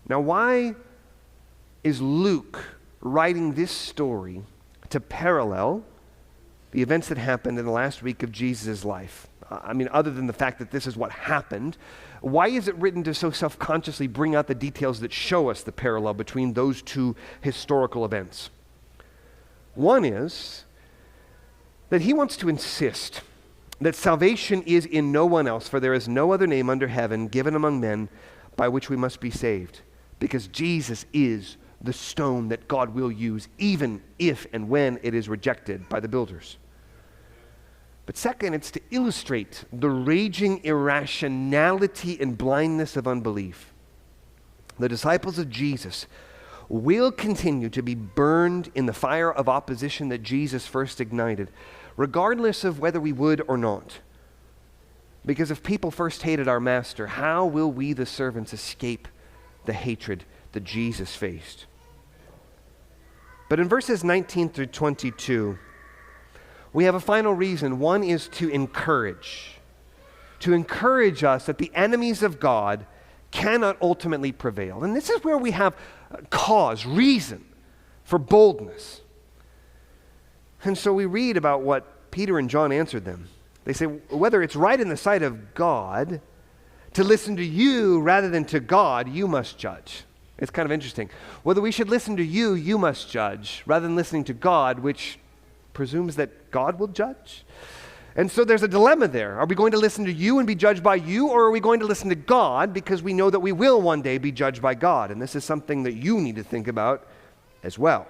Now, why is Luke writing this story to parallel the events that happened in the last week of Jesus' life? I mean, other than the fact that this is what happened, why is it written to so self-consciously bring out the details that show us the parallel between those two historical events? One is that he wants to insist that salvation is in no one else, for there is no other name under heaven given among men by which we must be saved, because Jesus is the stone that God will use, even if and when it is rejected by the builders. But second, it's to illustrate the raging irrationality and blindness of unbelief. The disciples of Jesus will continue to be burned in the fire of opposition that Jesus first ignited, regardless of whether we would or not. Because if people first hated our master, how will we, the servants, escape the hatred that Jesus faced? But in verses 19 through 22, we have a final reason. One is to encourage us that the enemies of God cannot ultimately prevail. And this is where we have cause, reason for boldness. And so we read about what Peter and John answered them. They say, whether it's right in the sight of God to listen to you rather than to God, you must judge. It's kind of interesting. Whether we should listen to you, you must judge, rather than listening to God, which presumes that God will judge. And so there's a dilemma there. Are we going to listen to you and be judged by you, or are we going to listen to God because we know that we will one day be judged by God? And this is something that you need to think about as well.